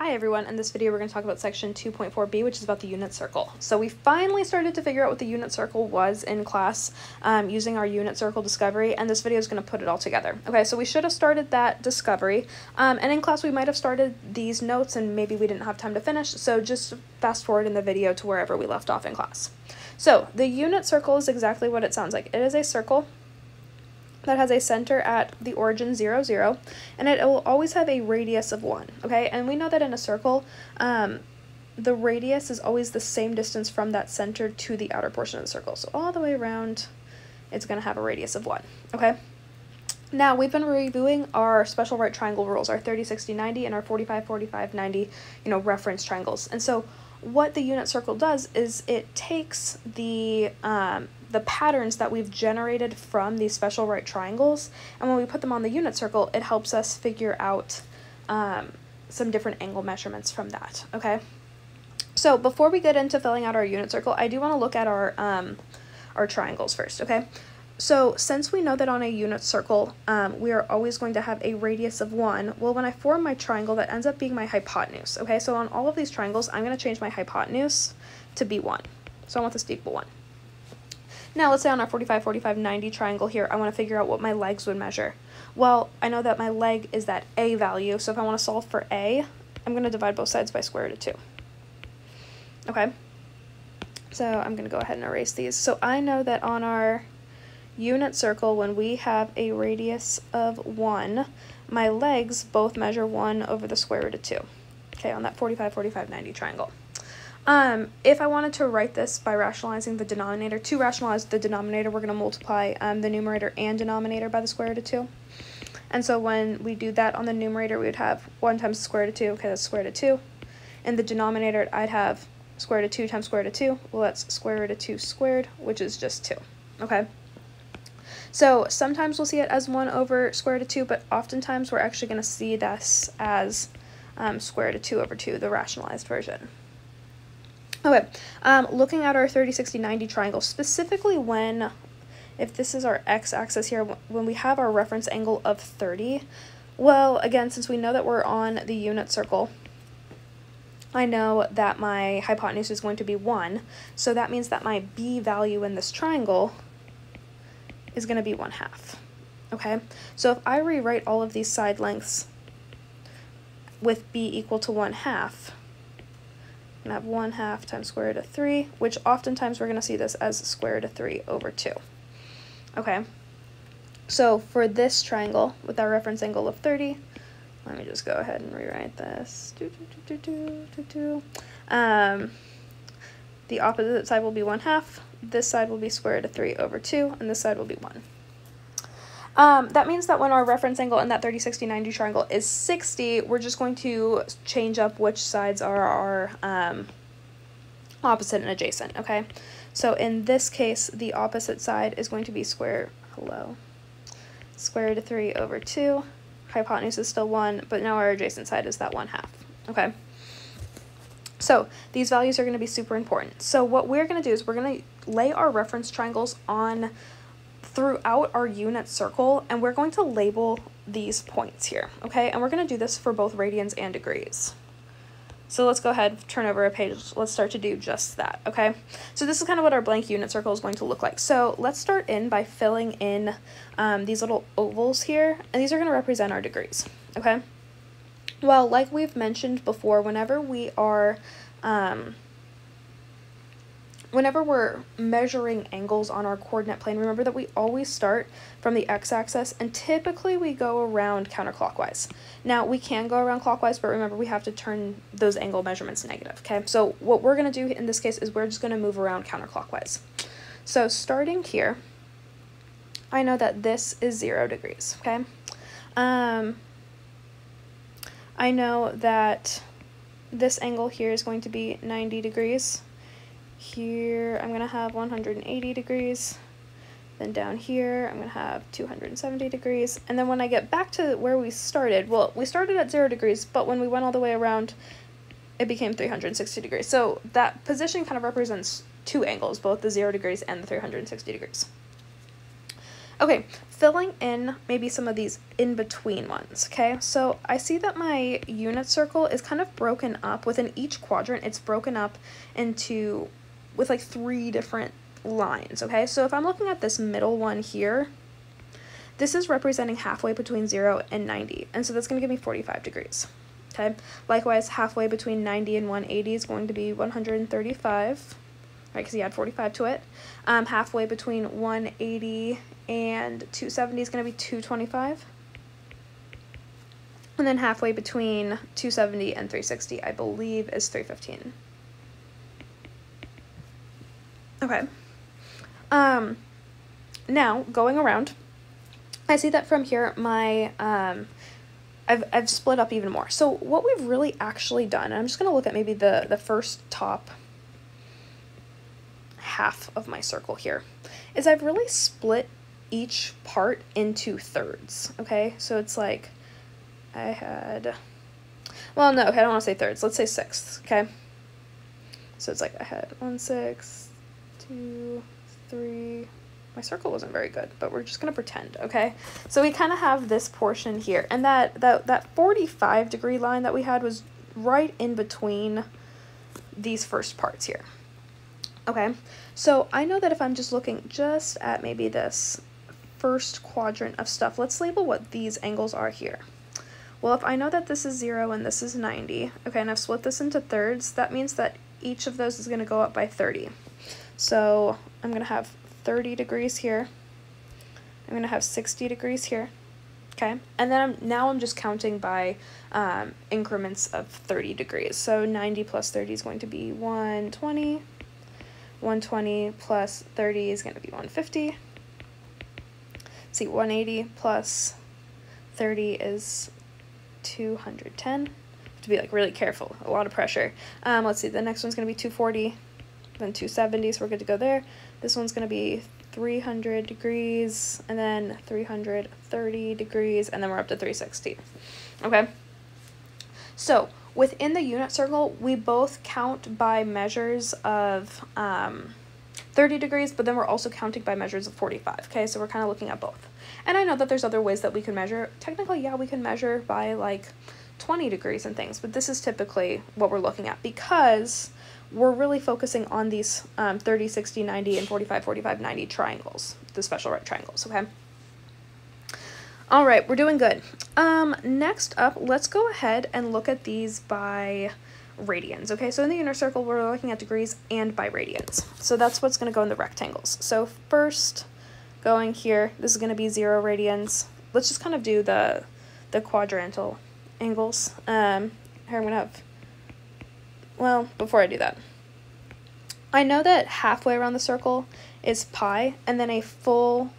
Hi everyone, in this video we're going to talk about section 2.4b, which is about the unit circle. So we finally started to figure out what the unit circle was in class using our unit circle discovery, and this video is going to put it all together. Okay, so we should have started that discovery, and in class we might have started these notes and maybe we didn't have time to finish, so just fast forward in the video to wherever we left off in class. So the unit circle is exactly what it sounds like. It is a circle that has a center at the origin 0, 0, and it will always have a radius of 1, okay? And we know that in a circle, the radius is always the same distance from that center to the outer portion of the circle. So all the way around, it's going to have a radius of 1, okay? Now, we've been reviewing our special right triangle rules, our 30, 60, 90, and our 45, 45, 90, reference triangles. And so what the unit circle does is it takes the patterns that we've generated from these special right triangles, and when we put them on the unit circle, it helps us figure out some different angle measurements from that, okay? So before we get into filling out our unit circle, I do want to look at our triangles first, okay? So since we know that on a unit circle, we are always going to have a radius of 1, well, when I form my triangle, that ends up being my hypotenuse, okay? So on all of these triangles, I'm going to change my hypotenuse to be 1. So I want this to equal 1. Now, let's say on our 45, 45, 90 triangle here, I want to figure out what my legs would measure. Well, I know that my leg is that A value, so if I want to solve for A, I'm going to divide both sides by square root of 2. Okay? So I'm going to go ahead and erase these. So I know that on our unit circle, when we have a radius of 1, my legs both measure 1 over the square root of 2. Okay, on that 45, 45, 90 triangle. If I wanted to write this by rationalizing the denominator, to rationalize the denominator, we're going to multiply the numerator and denominator by the square root of 2. And so when we do that on the numerator, we would have 1 times the square root of 2, okay, that's square root of 2. In the denominator, I'd have square root of 2 times square root of 2, well, that's square root of 2 squared, which is just 2, okay? So sometimes we'll see it as 1 over square root of 2, but oftentimes we're actually going to see this as square root of 2 over 2, the rationalized version. Okay, looking at our 30, 60, 90 triangle, specifically if this is our x-axis here, when we have our reference angle of 30, well, again, since we know that we're on the unit circle, I know that my hypotenuse is going to be 1, so that means that my b value in this triangle is going to be 1/2, okay? So if I rewrite all of these side lengths with b equal to 1/2, I'm going to have 1/2 times square root of 3, which oftentimes we're going to see this as square root of 3 over 2. Okay, so for this triangle with our reference angle of 30, let me just go ahead and rewrite this. The opposite side will be 1/2, this side will be square root of 3 over 2, and this side will be 1. That means that when our reference angle in that 30, 60, 90 triangle is 60, we're just going to change up which sides are our opposite and adjacent, okay? So in this case, the opposite side is going to be square root of 3 over 2. Hypotenuse is still 1, but now our adjacent side is that 1/2, okay? So these values are going to be super important. So what we're going to do is we're going to lay our reference triangles on throughout our unit circle, and we're going to label these points here, okay? And we're going to do this for both radians and degrees. So let's go ahead, turn over a page, let's start to do just that, okay? So this is kind of what our blank unit circle is going to look like. So let's start in by filling in these little ovals here, and these are going to represent our degrees, okay? Well, like we've mentioned before, whenever we are whenever we're measuring angles on our coordinate plane, remember that we always start from the x-axis, and typically we go around counterclockwise. Now, we can go around clockwise, but remember we have to turn those angle measurements negative, okay? So what we're going to do in this case is we're just going to move around counterclockwise. So starting here, I know that this is 0 degrees, okay? I know that this angle here is going to be 90 degrees. Here, I'm going to have 180 degrees. Then down here, I'm going to have 270 degrees. And then when I get back to where we started, well, we started at 0 degrees, but when we went all the way around, it became 360 degrees. So that position kind of represents two angles, both the 0 degrees and the 360 degrees. Okay, filling in maybe some of these in-between ones, okay? So I see that my unit circle is kind of broken up. Within each quadrant, it's broken up into, with like 3 different lines, okay? So if I'm looking at this middle one here, this is representing halfway between 0 and 90, and so that's going to give me 45 degrees, okay? Likewise, halfway between 90 and 180 is going to be 135, right, because you add 45 to it. Halfway between 180 and 270 is going to be 225. And then halfway between 270 and 360, I believe, is 315. Okay. Now, going around, I see that from here, my, I've split up even more. So what we've really actually done, and I'm just going to look at maybe the first top half of my circle here, is I've really split each part into thirds, okay? So it's like I had, well, no, okay, I don't want to say thirds. Let's say sixths, okay? So it's like I had 1, 6, 2, 3. My circle wasn't very good, but we're just going to pretend, okay? So we kind of have this portion here, and that 45 degree line that we had was right in between these first parts here. Okay, so I know that if I'm just looking just at maybe this first quadrant of stuff, let's label what these angles are here. Well, if I know that this is 0 and this is 90, okay, and I've split this into thirds, that means that each of those is going to go up by 30. So I'm going to have 30 degrees here. I'm going to have 60 degrees here. Okay, and then now I'm just counting by increments of 30 degrees. So 90 plus 30 is going to be 120. 120 plus 30 is going to be 150. See, 180 plus 30 is 210. Have to be like really careful, a lot of pressure. Let's see, the next one's going to be 240, then 270, so we're good to go there. This one's going to be 300 degrees, and then 330 degrees, and then we're up to 360. Okay, so within the unit circle, we both count by measures of 30 degrees, but then we're also counting by measures of 45, okay? So we're kind of looking at both. And I know that there's other ways that we can measure. Technically, yeah, we can measure by like 20 degrees and things, but this is typically what we're looking at because we're really focusing on these 30, 60, 90, and 45, 45, 90 triangles, the special right triangles, okay? All right, we're doing good. Next up, let's go ahead and look at these by radians, okay? So in the inner circle, we're looking at degrees and by radians. So that's what's going to go in the rectangles. So first, going here, this is going to be 0 radians. Let's just kind of do the quadrantal angles. Here I'm going to have, well, before I do that, I know that halfway around the circle is pi, and then a full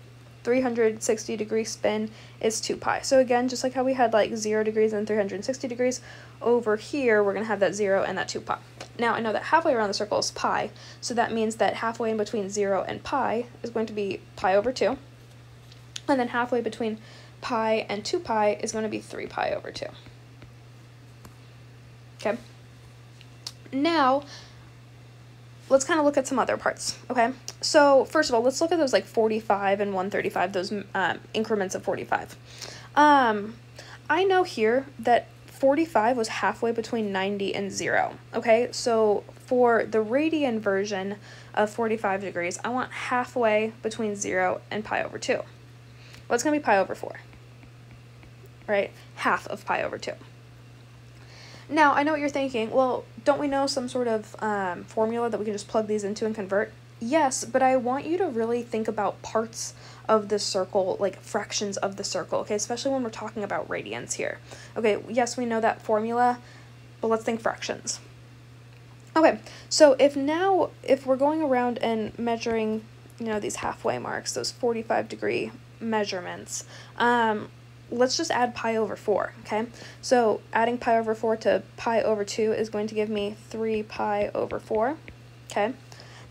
360 degree spin is 2 pi. So again, just like how we had like 0 degrees and 360 degrees, over here we're going to have that 0 and that 2 pi. Now I know that halfway around the circle is pi, so that means that halfway in between 0 and pi is going to be pi over 2. And then halfway between pi and 2 pi is going to be 3 pi over 2. Okay. Now, let's kind of look at some other parts, okay? So first of all, let's look at those like 45 and 135, those increments of 45. I know here that 45 was halfway between 90 and 0, okay? So for the radian version of 45 degrees, I want halfway between 0 and pi over 2. Well, it's going to be pi over 4, right? Half of pi over 2. Now, I know what you're thinking, well, don't we know some sort of formula that we can just plug these into and convert? Yes, but I want you to really think about parts of the circle, like fractions of the circle, okay, especially when we're talking about radians here. Okay, yes, we know that formula, but let's think fractions. Okay, so if we're going around and measuring, you know, these halfway marks, those 45 degree measurements, let's just add pi over 4, okay? So adding pi over 4 to pi over 2 is going to give me 3 pi over 4, okay?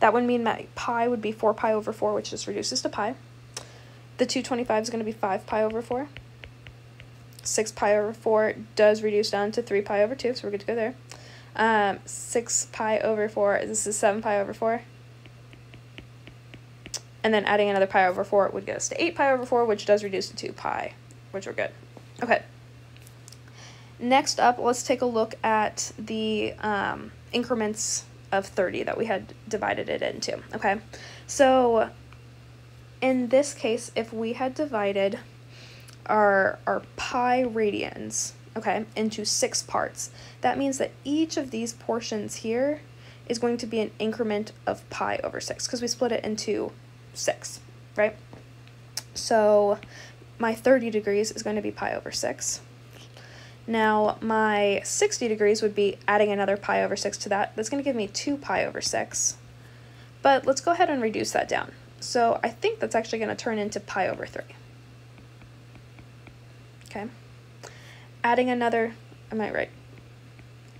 That would mean my pi would be 4 pi over 4, which just reduces to pi. The 225 is going to be 5 pi over 4. 6 pi over 4 does reduce down to 3 pi over 2, so we're good to go there. 6 pi over 4, this is 7 pi over 4. and then adding another pi over 4 would get us to 8 pi over 4, which does reduce to 2 pi, which we're good. Okay. Next up, let's take a look at the increments of 30 that we had divided it into, okay? So in this case, if we had divided our pi radians, okay, into 6 parts, that means that each of these portions here is going to be an increment of pi over 6, because we split it into 6, right? So my 30 degrees is going to be pi over 6. Now my 60 degrees would be adding another pi over 6 to that. That's going to give me 2 pi over 6. But let's go ahead and reduce that down. So I think that's actually going to turn into pi over 3. Okay. Adding another, I might write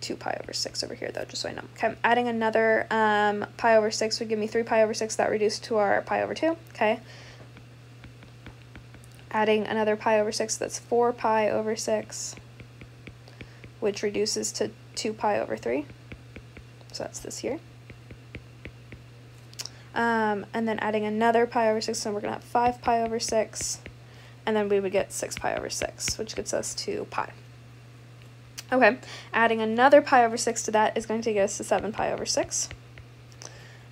2 pi over 6 over here though, just so I know. Okay, adding another pi over 6 would give me 3 pi over 6. That reduced to our pi over 2. Okay. Adding another pi over 6, that's 4 pi over 6, which reduces to 2 pi over 3. So that's this here. And then adding another pi over 6, so we're going to have 5 pi over 6, and then we would get 6 pi over 6, which gets us to pi. Okay, adding another pi over 6 to that is going to get us to 7 pi over 6.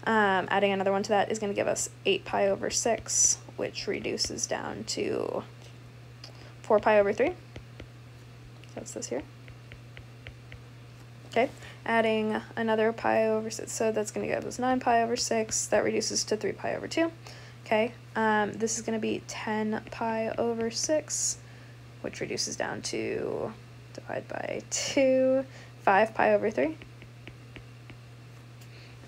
Adding another one to that is going to give us 8 pi over 6, which reduces down to 4 pi over 3. That's this here. Okay, adding another pi over 6, so that's going to give us 9 pi over 6. That reduces to 3 pi over 2. Okay, this is going to be 10 pi over 6, which reduces down to, divide by 2, 5 pi over 3.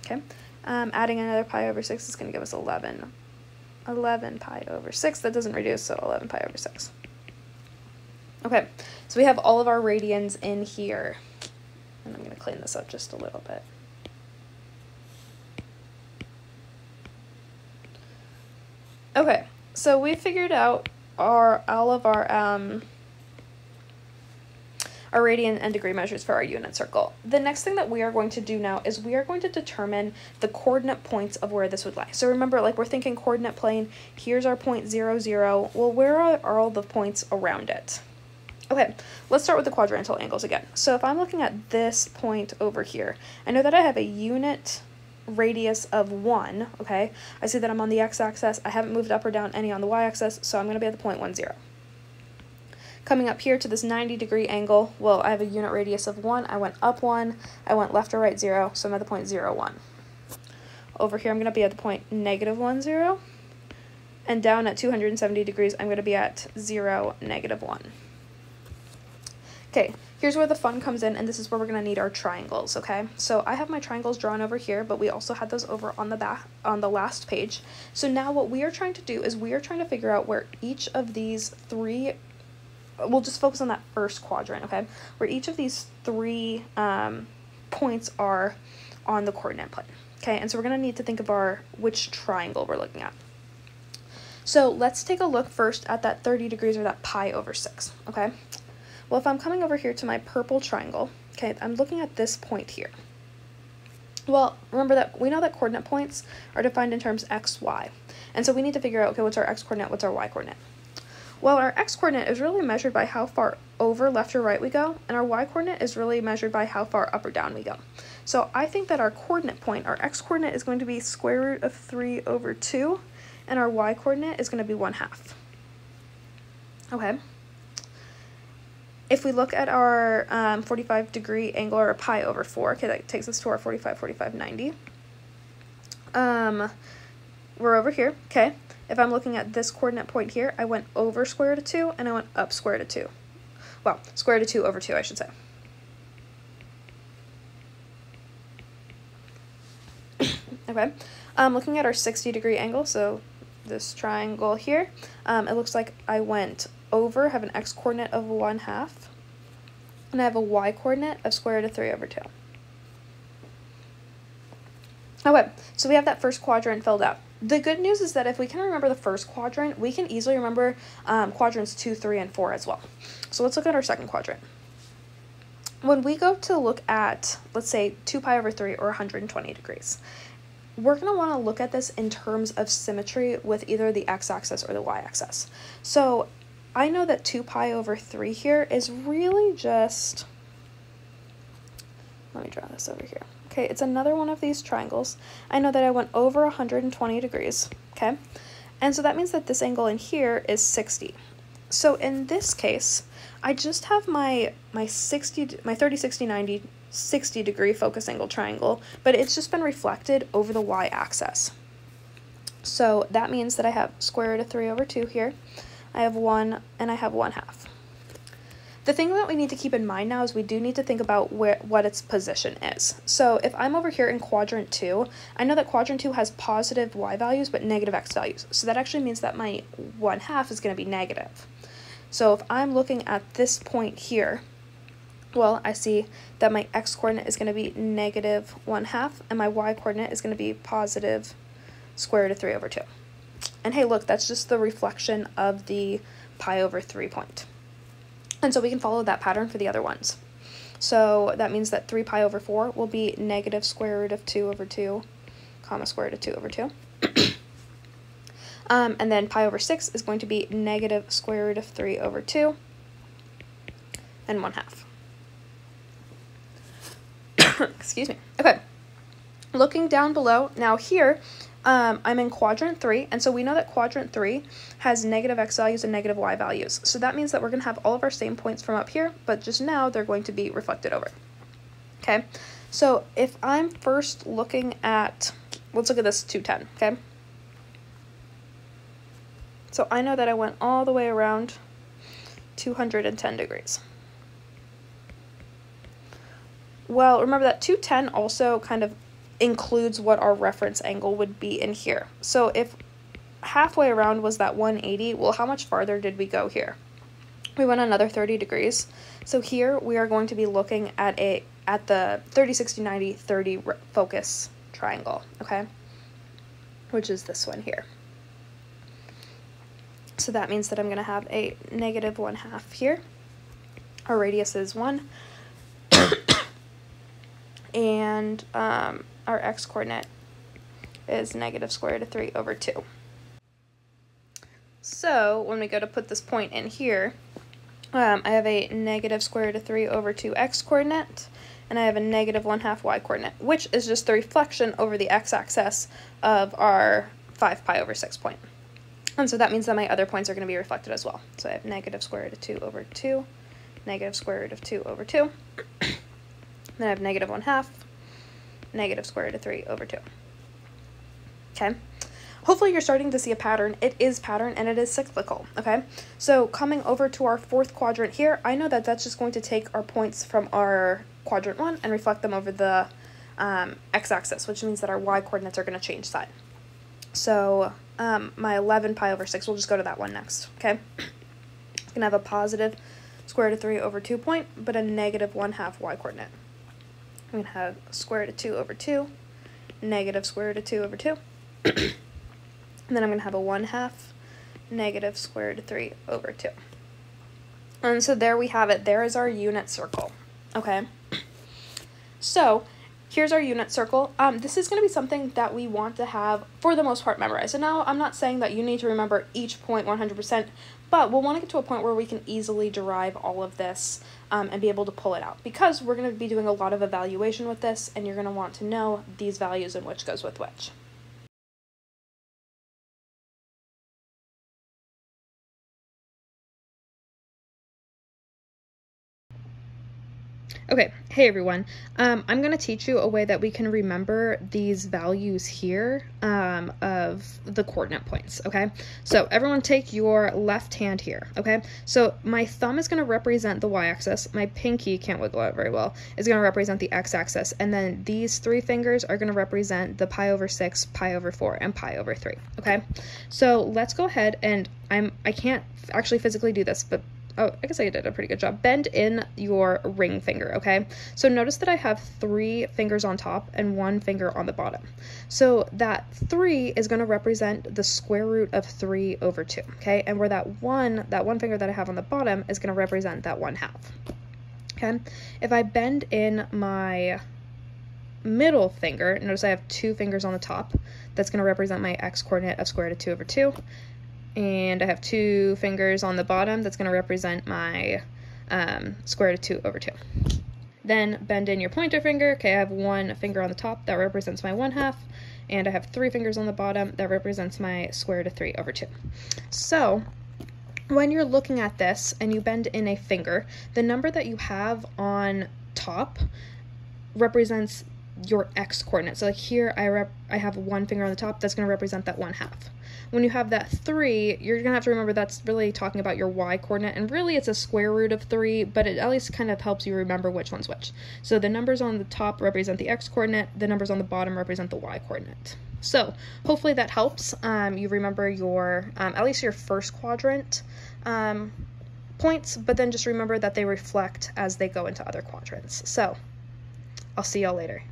Okay, adding another pi over 6 is going to give us 11 pi over 6. That doesn't reduce, so 11 pi over 6. Okay, so we have all of our radians in here. And I'm going to clean this up just a little bit. Okay, so we figured out all of our radian and degree measures for our unit circle. The next thing that we are going to do now is we are going to determine the coordinate points of where this would lie. So remember, like, we're thinking coordinate plane. Here's our point 0, 0. Well, where are all the points around it? Okay, let's start with the quadrantal angles again. So if I'm looking at this point over here, I know that I have a unit radius of 1, okay? I see that I'm on the x-axis. I haven't moved up or down any on the y-axis, so I'm going to be at the point 1, 0. Coming up here to this 90-degree angle, well, I have a unit radius of 1. I went up 1. I went left or right 0, so I'm at the point 0, 1. Over here, I'm going to be at the point -1, 0. And down at 270 degrees, I'm going to be at 0, -1. Okay, here's where the fun comes in, and this is where we're going to need our triangles, okay? So I have my triangles drawn over here, but we also had those over on the back, on the last page. So now what we are trying to do is we are trying to figure out where each of these three, we'll just focus on that first quadrant, okay? Where each of these 3 points are on the coordinate plane, okay? And so we're going to need to think of which triangle we're looking at. So let's take a look first at that 30 degrees or that pi over 6, okay? Well, if I'm coming over here to my purple triangle, okay, I'm looking at this point here. Well, remember that we know that coordinate points are defined in terms x, y. And so we need to figure out, okay, what's our x coordinate, what's our y coordinate? Well, our x coordinate is really measured by how far over left or right we go, and our y coordinate is really measured by how far up or down we go. So I think that our coordinate point, our x coordinate is going to be square root of 3 over 2, and our y coordinate is going to be 1/2. Okay. If we look at our 45-degree angle, or a pi over 4, okay, that takes us to our 45, 45, 90. We're over here, okay. If I'm looking at this coordinate point here, I went over square root of 2, and I went up square root of 2. Well, square root of 2 over 2, I should say. Okay, looking at our 60-degree angle, so this triangle here, it looks like I went over, have an x-coordinate of 1/2, and I have a y-coordinate of square root of 3 over 2. Okay, so we have that first quadrant filled out. The good news is that if we can remember the first quadrant, we can easily remember quadrants 2, 3, and 4 as well. So let's look at our second quadrant. When we go to look at, let's say, 2 pi over 3 or 120 degrees, we're going to want to look at this in terms of symmetry with either the x-axis or the y-axis. So I know that 2 pi over 3 here is really just, let me draw this over here. Okay, it's another one of these triangles. I know that I went over 120 degrees, okay? And so that means that this angle in here is 60. So in this case, I just have my 30, 60, 90, 60 degree focus angle triangle, but it's just been reflected over the y-axis. So that means that I have square root of 3 over 2 here. I have 1, and I have 1/2. The thing that we need to keep in mind now is we do need to think about what its position is. So if I'm over here in quadrant 2, I know that quadrant 2 has positive y values but negative x values. So that actually means that my 1/2 is going to be negative. So if I'm looking at this point here, well, I see that my x coordinate is going to be negative 1/2 and my y coordinate is going to be positive square root of 3 over 2. And hey, look, that's just the reflection of the pi over 3 point. And so we can follow that pattern for the other ones. So that means that 3 pi over 4 will be negative square root of 2 over 2, comma square root of 2 over 2. And then pi over 6 is going to be negative square root of 3 over 2, and 1/2. Excuse me. Okay. Looking down below, now here, I'm in quadrant 3, and so we know that quadrant 3 has negative x values and negative y values. So that means that we're going to have all of our same points from up here, but just now they're going to be reflected over. Okay, so if I'm first looking at, let's look at this 210, okay? So I know that I went all the way around 210 degrees. Well, remember that 210 also kind of includes what our reference angle would be in here. So if halfway around was that 180, well, how much farther did we go here? We went another 30 degrees. So here we are going to be looking at the 30, 60, 90, 30 focus triangle, okay? Which is this one here. So that means that I'm going to have a negative 1/2 here. Our radius is 1. And our x-coordinate is negative square root of 3 over 2. So when we go to put this point in here, I have a negative square root of 3 over 2 x-coordinate, and I have a negative 1/2 y-coordinate, which is just the reflection over the x-axis of our 5 pi over 6 point. And so that means that my other points are going to be reflected as well. So I have negative square root of 2 over 2, negative square root of 2 over 2. Then I have negative 1/2, negative square root of 3 over 2. Okay? Hopefully you're starting to see a pattern. It is pattern and it is cyclical, okay? So coming over to our fourth quadrant here, I know that that's just going to take our points from our quadrant 1 and reflect them over the x-axis, which means that our y-coordinates are going to change side. So my 11 pi over 6, we'll just go to that one next, okay? It's going to have a positive square root of 3 over 2 point, but a negative 1/2 y-coordinate. I'm going to have square root of 2 over 2, negative square root of 2 over 2. And then I'm going to have a 1/2 negative square root of 3 over 2. And so there we have it. There is our unit circle. Okay. So here's our unit circle. This is going to be something that we want to have, for the most part, memorized. And now I'm not saying that you need to remember each point 100%, but we'll want to get to a point where we can easily derive all of this and be able to pull it out. Because we're going to be doing a lot of evaluation with this, and you're going to want to know these values and which goes with which. Okay, hey everyone. I'm going to teach you a way that we can remember these values here of the coordinate points, okay? So everyone take your left hand here, okay? So my thumb is going to represent the y-axis, my pinky, can't wiggle out very well, is going to represent the x-axis, and then these three fingers are going to represent the pi over 6, pi over 4, and pi over 3, okay? So let's go ahead and I can't actually physically do this, but oh, I guess I did a pretty good job. Bend in your ring finger, okay? So notice that I have 3 fingers on top and 1 finger on the bottom. So that 3 is going to represent the square root of 3 over 2, okay? And where that one finger that I have on the bottom is going to represent that 1/2, okay? If I bend in my middle finger, notice I have 2 fingers on the top. That's going to represent my x-coordinate of square root of 2 over 2. And I have 2 fingers on the bottom. That's going to represent my square root of 2 over 2. Then bend in your pointer finger. Okay, I have 1 finger on the top. That represents my 1/2. And I have 3 fingers on the bottom. That represents my square root of 3 over 2. So when you're looking at this and you bend in a finger, the number that you have on top represents your x-coordinate. So like here I have 1 finger on the top. That's going to represent that 1/2. When you have that 3, you're going to have to remember that's really talking about your y-coordinate, and really it's a square root of 3, but it at least kind of helps you remember which one's which. So the numbers on the top represent the x-coordinate, the numbers on the bottom represent the y-coordinate. So hopefully that helps you remember your, at least your first quadrant points, but then just remember that they reflect as they go into other quadrants. So I'll see y'all later.